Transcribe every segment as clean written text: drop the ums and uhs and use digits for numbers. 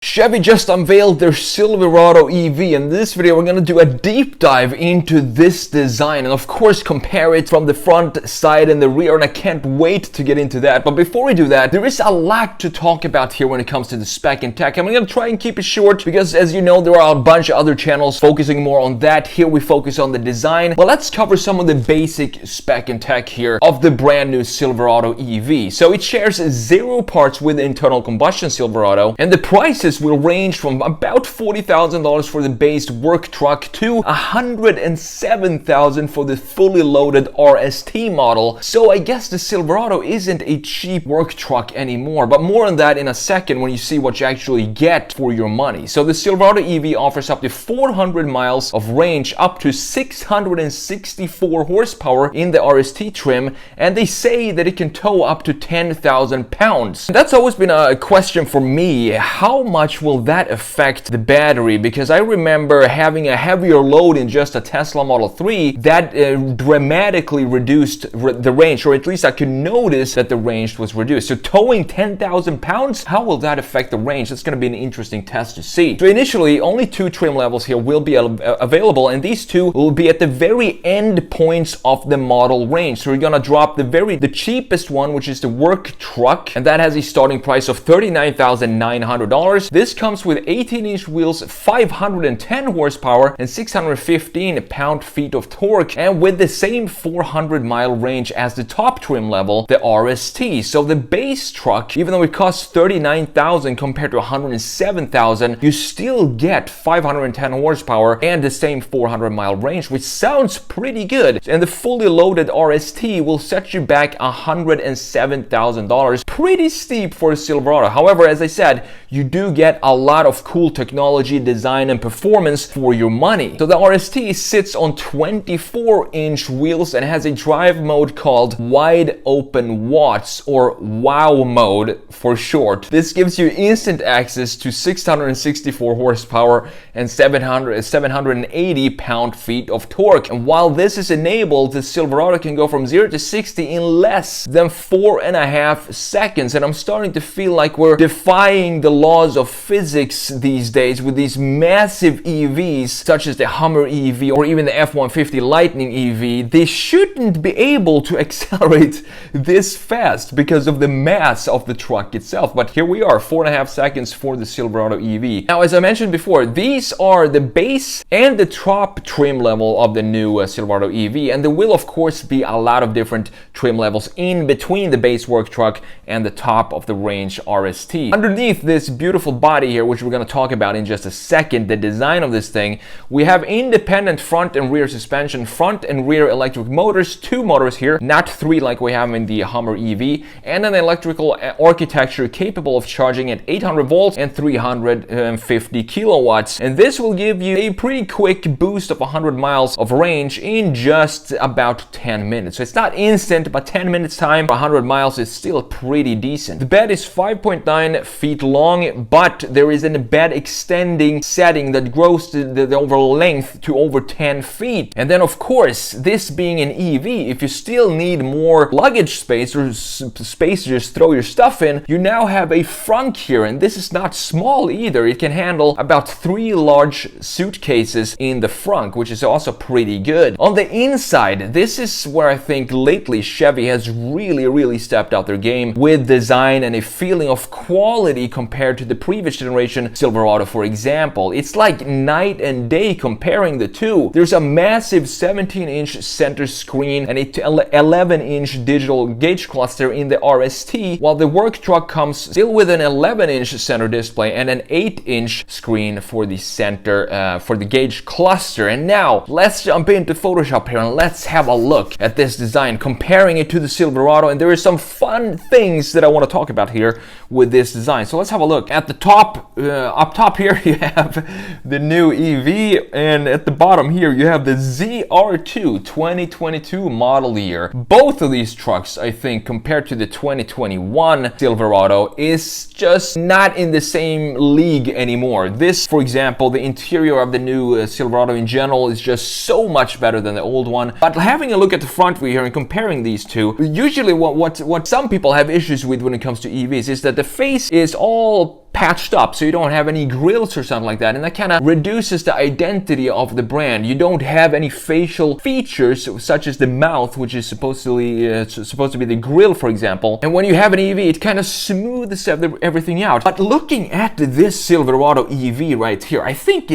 Chevy just unveiled their Silverado EV, and in this video we're going to do a deep dive into this design and of course compare it from the front, side and the rear, and I can't wait to get into that. But before we do that, there is a lot to talk about here when it comes to the spec and tech. I'm going to try and keep it short because, as you know, there are a bunch of other channels focusing more on that. Here we focus on the design. Well, let's cover some of the basic spec and tech here of the brand new Silverado EV. So it shares 0 parts with the internal combustion Silverado, and the prices will range from about $40,000 for the base work truck to $107,000 for the fully loaded RST model. So I guess the Silverado isn't a cheap work truck anymore, but more on that in a second when you see what you actually get for your money. So the Silverado EV offers up to 400 miles of range, up to 664 horsepower in the RST trim, and they say that it can tow up to 10,000 pounds. That's always been a question for me. How much will that affect the battery? Because I remember having a heavier load in just a Tesla Model 3 that dramatically reduced the range, or at least I could notice that the range was reduced. So towing 10,000 pounds, how will that affect the range? That's going to be an interesting test to see. So initially, only 2 trim levels here will be available, and these 2 will be at the very end points of the model range. So you're going to drop the cheapest one, which is the work truck, and that has a starting price of $39,900. This comes with 18-inch wheels, 510 horsepower, and 615 pound-feet of torque, and with the same 400-mile range as the top trim level, the RST. So the base truck, even though it costs $39,000 compared to $107,000, you still get 510 horsepower and the same 400-mile range, which sounds pretty good. And the fully loaded RST will set you back $107,000. Pretty steep for a Silverado. However, as I said, you do get a lot of cool technology, design and performance for your money. So the RST sits on 24-inch wheels and has a drive mode called Wide Open Watts, or WOW mode for short. This gives you instant access to 664 horsepower and 780 pound-feet of torque. And while this is enabled, the Silverado can go from 0 to 60 in less than 4.5 seconds. And I'm starting to feel like we're defying the laws of physics these days with these massive EVs such as the Hummer EV or even the F-150 Lightning EV. They shouldn't be able to accelerate this fast because of the mass of the truck itself. But here we are, 4.5 seconds for the Silverado EV. Now, as I mentioned before, these are the base and the top trim level of the new Silverado EV, and there will of course be a lot of different trim levels in between the base work truck and the top of the range RST. Underneath this beautiful body here, which we're going to talk about in just a second, the design of this thing, we have independent front and rear suspension, front and rear electric motors, 2 motors here, not 3 like we have in the Hummer EV, and an electrical architecture capable of charging at 800 volts and 350 kilowatts. And this will give you a pretty quick boost of 100 miles of range in just about 10 minutes. So it's not instant, but 10 minutes time for 100 miles is still pretty decent. The bed is 5.9 feet long, but there is a bed extending setting that grows the overall length to over 10 feet. And then of course, this being an EV, if you still need more luggage space or space to just throw your stuff in, you now have a frunk here, and this is not small either. It can handle about 3 large suitcases in the frunk, which is also pretty good. On the inside, this is where I think lately Chevy has really stepped out their game with design and a feeling of quality compared to the previous generation Silverado, for example. It's like night and day comparing the two. There's a massive 17-inch center screen and a 11-inch digital gauge cluster in the RST, while the work truck comes still with an 11-inch center display and an 8-inch screen for the center, for the gauge cluster. And now let's jump into Photoshop here and let's have a look at this design, comparing it to the Silverado. And there are some fun things that I want to talk about here with this design. So let's have a look. At the top, up top here, you have the new EV, and at the bottom here, you have the ZR2 2022 model year. Both of these trucks, I think, compared to the 2021 Silverado, is just not in the same league anymore. This, for example, the interior of the new Silverado in general is just so much better than the old one. But having a look at the front view here and comparing these two, usually what some people have issues with when it comes to EVs is that the face is all patched up, so you don't have any grills or something like that, and that kind of reduces the identity of the brand. You don't have any facial features such as the mouth, which is supposed to be the grill, for example. And when you have an EV, it kind of smooths everything out. But looking at this Silverado EV right here, I think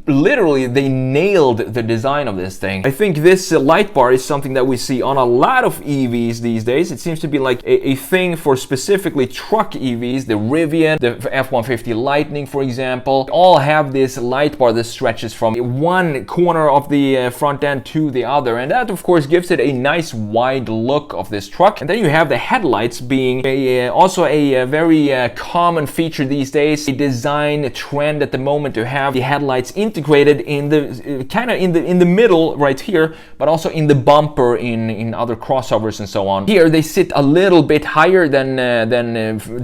literally they nailed the design of this thing. I think this light bar is something that we see on a lot of EVs these days. It seems to be like a thing for specifically truck EVs. The Rivian, the F-150 Lightning, for example, all have this light bar that stretches from one corner of the front end to the other, and that of course gives it a nice wide look of this truck. And then you have the headlights being also a very common feature these days, a design trend at the moment to have the headlights integrated in the kind of in the middle right here, but also in the bumper in other crossovers and so on. Here they sit a little bit higher than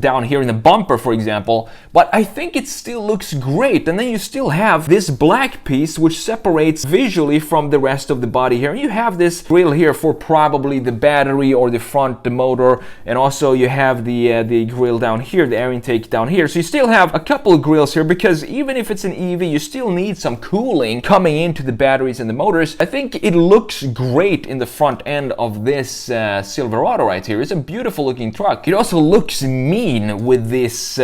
down here in the bumper, for example, but I think it still looks great. And then you still have this black piece which separates visually from the rest of the body here. You have this grill here for probably the battery or the front, the motor, and also you have the grill down here, the air intake down here. So you still have a couple of grills here, because even if it's an EV, you still need some cooling coming into the batteries and the motors. I think it looks great in the front end of this Silverado right here. It's a beautiful looking truck. It also looks mean with this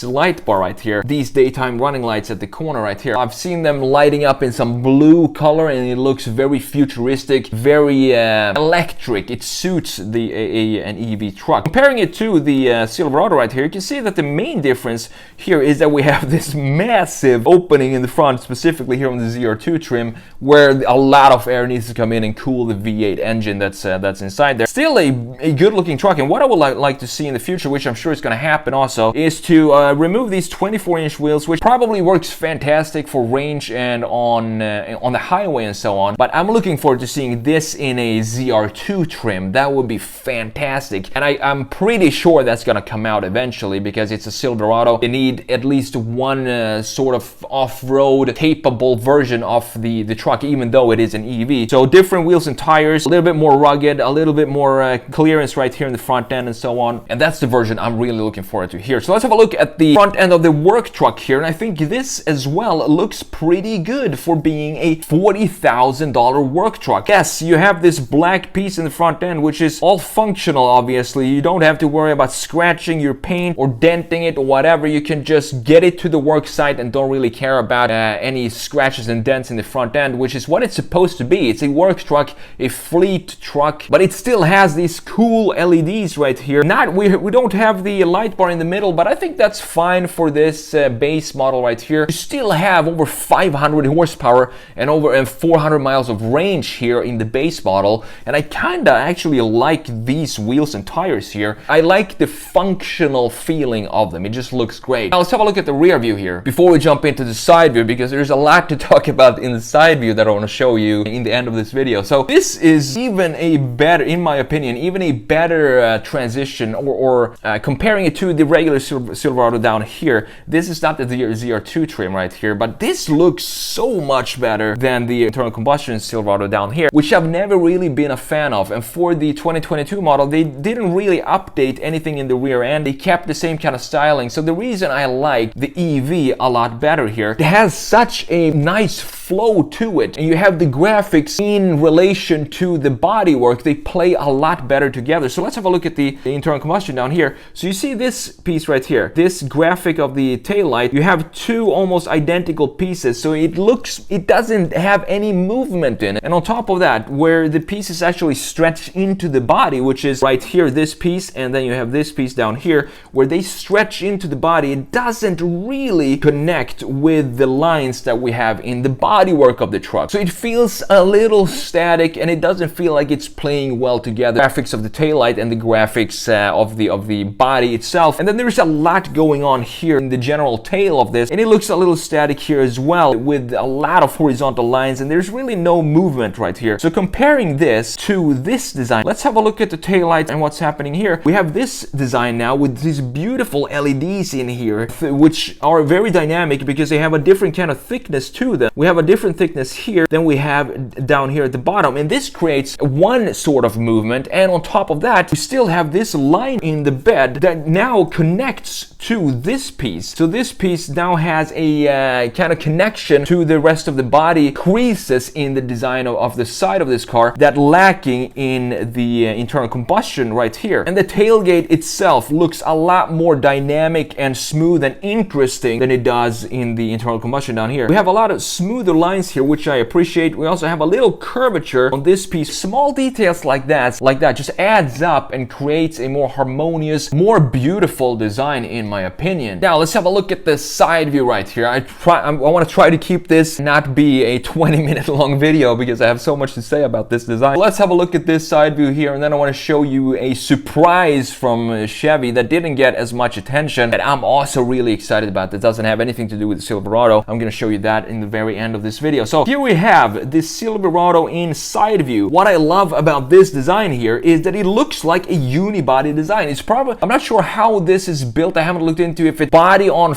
light bar right here, these daytime running lights at the corner right here. I've seen them lighting up in some blue color, and it looks very futuristic, very electric. It suits an EV truck. Comparing it to the Silverado right here, you can see that the main difference here is that we have this massive opening in the front, specifically here on the ZR2 trim, where a lot of air needs to come in and cool the V8 engine that's inside there. Still a good looking truck, and what I would like to see in the future, which I'm sure is going to happen also, is to remove these 24-inch wheels, which probably works fantastic for range and on the highway and so on. But I'm looking forward to seeing this in a ZR2 trim. That would be fantastic, and I'm pretty sure that's going to come out eventually, because it's a Silverado. They need at least one sort of off-road capable version of the truck, even though it is an EV. So different wheels and tires, a little bit more rugged, a little bit more clearance right here in the front end and so on. And that's the version I'm really looking forward to here. So let's have a look at the front end of the work truck here, and I think this as well looks pretty good for being a $40,000 work truck. Yes, you have this black piece in the front end, which is all functional, obviously. You don't have to worry about scratching your paint or denting it or whatever. You can just get it to the work site and don't really care about any scratches and dents in the front end, which is what it's supposed to be. It's a work truck, a fleet truck, but it still has these cool LEDs right here. We don't have the light bar in the middle, but I think that's fine for this base model right here. You still have over 500 horsepower and over 400 miles of range here in the base model, and I kinda actually like these wheels and tires here. I like the functional feeling of them. It just looks great. Now let's have a look at the rear view here before we jump into the side view, because there's a lot to talk about in the side view that I want to show you in the end of this video. So this is even a better, in my opinion, even a better transition, or comparing it to the regular Silverado down here. This is not the ZR2 trim right here, but this looks so much better than the internal combustion Silverado down here, which I've never really been a fan of. And for the 2022 model, they didn't really update anything in the rear end. They kept the same kind of styling. So the reason I like the EV a lot better here, it has such a nice flow to it, and you have the graphics in relation to the bodywork. They play a lot better together. So let's have a look at the internal combustion down here. So you see this piece right here, this graphic of the taillight. You have two almost identical pieces, so it doesn't have any movement in it. And on top of that, where the pieces actually stretch into the body, which is right here, this piece, and then you have this piece down here, where they stretch into the body, it doesn't really connect with the lines that we have in the bodywork of the truck. So it feels a little static, and it doesn't feel like it's playing well together. Graphics of the taillight and the graphics of the body itself. And then there's a lot going on here in the general tail of this, and it looks a little static here as well, with a lot of horizontal lines, and there's really no movement right here. So comparing this to this design, let's have a look at the taillight and what's happening here. We have this design now with these beautiful LEDs in here, which are very dynamic because they have a different kind of thickness to them. We have a different thickness here than we have down here at the bottom, and this creates one sort of movement. And on top of that, we still have this line in the bed that now connects connects to this piece. So this piece now has a kind of connection to the rest of the body, creases in the design of the side of this car that lacking in the internal combustion right here. And the tailgate itself looks a lot more dynamic and smooth and interesting than it does in the internal combustion down here. We have a lot of smoother lines here, which I appreciate. We also have a little curvature on this piece. Small details like that just adds up and creates a more harmonious, more beautiful design, in my opinion. Now let's have a look at the side view right here. I want to try to keep this not be a 20-minute long video because I have so much to say about this design. Let's have a look at this side view here, and then I want to show you a surprise from Chevy that didn't get as much attention that I'm also really excited about. That doesn't have anything to do with the Silverado. I'm going to show you that in the very end of this video. So here we have the Silverado in side view. What I love about this design here is that it looks like a unibody design. It's probably, I'm not sure how this is built. I haven't looked into if it's body on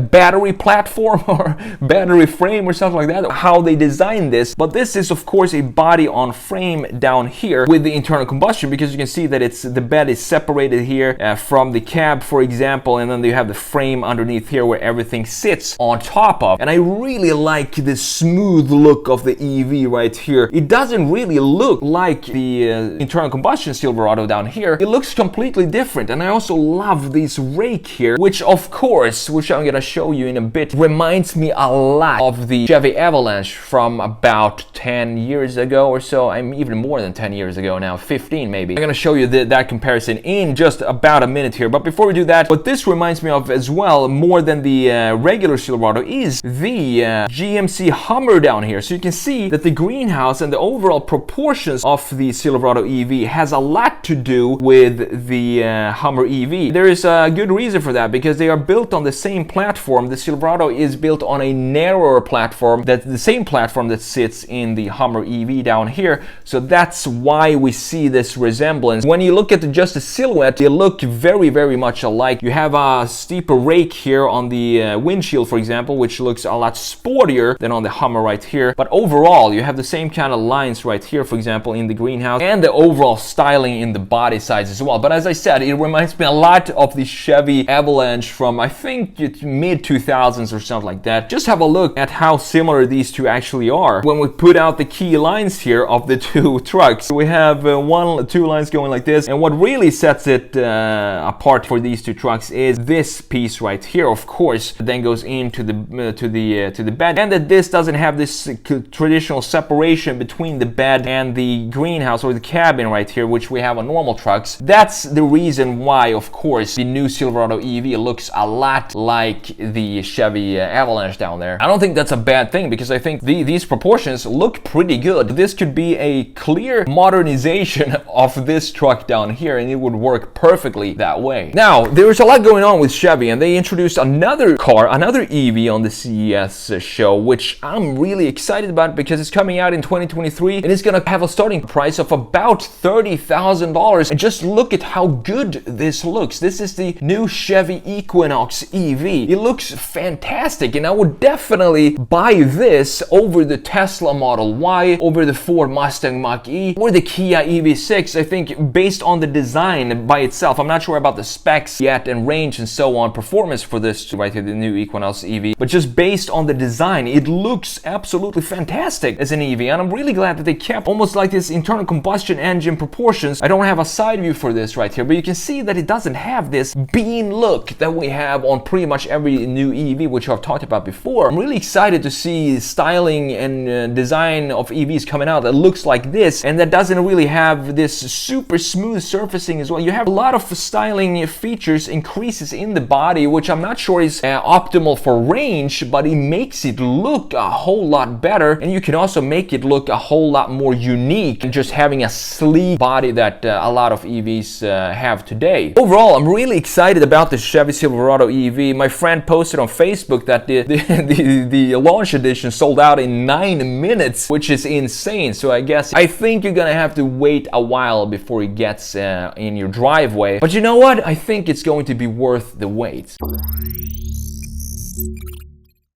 battery platform or battery frame or something like that, how they designed this. But this is of course a body on frame down here with the internal combustion, because you can see that the bed is separated here from the cab, for example, and then you have the frame underneath here where everything sits on top of. And I really like the smooth look of the EV right here. It doesn't really look like the internal combustion Silverado down here. It looks completely different. And I also love this rake here, which of course, which I'm gonna show you in a bit, reminds me a lot of the Chevy Avalanche from about 10 years ago or so. I'm even more than 10 years ago now, 15 maybe. I'm gonna show you that comparison in just about a minute here. But before we do that, what this reminds me of as well, more than the regular Silverado, is the GMC Hummer down here. So you can see that the greenhouse and the overall proportions of the Silverado EV has a lot to do with the Hummer EV. There is a good reason for that, because they are built on the same platform. The Silverado is built on a narrower platform, that's the same platform that sits in the Hummer EV down here. So that's why we see this resemblance. When you look at just the silhouette, they look very, very much alike. You have a steeper rake here on the windshield, for example, which looks a lot sportier than on the Hummer right here. But overall, you have the same kind of lines right here, for example, in the greenhouse, and the overall styling in the body sides as well. But as I said, it reminds me a lot of the Chevy Avalanche from, I think, mid 2000s or something like that. Just have a look at how similar these two actually are. When we put out the key lines here of the two trucks, we have two lines going like this, and what really sets it apart for these two trucks is this piece right here, of course, then goes into the bed, and that this doesn't have this traditional separation between the bed and the greenhouse or the cabin right here, which we have on normal trucks. That's the reason why, of course, the new Silverado EV looks a lot like the Chevy Avalanche down there. I don't think that's a bad thing, because I think these proportions look pretty good. This could be a clear modernization of this truck down here, and it would work perfectly that way. Now, there's a lot going on with Chevy, and they introduced another car, another EV on the CES show, which I'm really excited about because it's coming out in 2023, and it's gonna have a starting price of about $30,000. And just look at how good this looks. This is the new Chevy Equinox EV. It looks fantastic, and I would definitely buy this over the Tesla Model Y, over the Ford Mustang Mach-E, or the Kia EV6. I think based on the design by itself, I'm not sure about the specs yet and range and so on, performance for this right here, the new Equinox EV, but just based on the design, it looks absolutely fantastic as an EV, and I'm really glad that they kept almost like this internal combustion engine proportions. I don't have a side view for this right here, but you can see that it doesn't have this bean look that we have on pretty much every new EV, which I've talked about before. I'm really excited to see styling and design of EVs coming out that looks like this, and that doesn't really have this super smooth surfacing as well. You have a lot of styling features, increases in the body, which I'm not sure is optimal for range, but it makes it look a whole lot better, and you can also make it look a whole lot more unique than just having a sleek body that a lot of EVs have today. Overall, I'm really excited about the Chevy Silverado EV. My friend posted on Facebook that the launch edition sold out in 9 minutes, which is insane. So I think you're gonna have to wait a while before it gets in your driveway. But you know what? I think it's going to be worth the wait.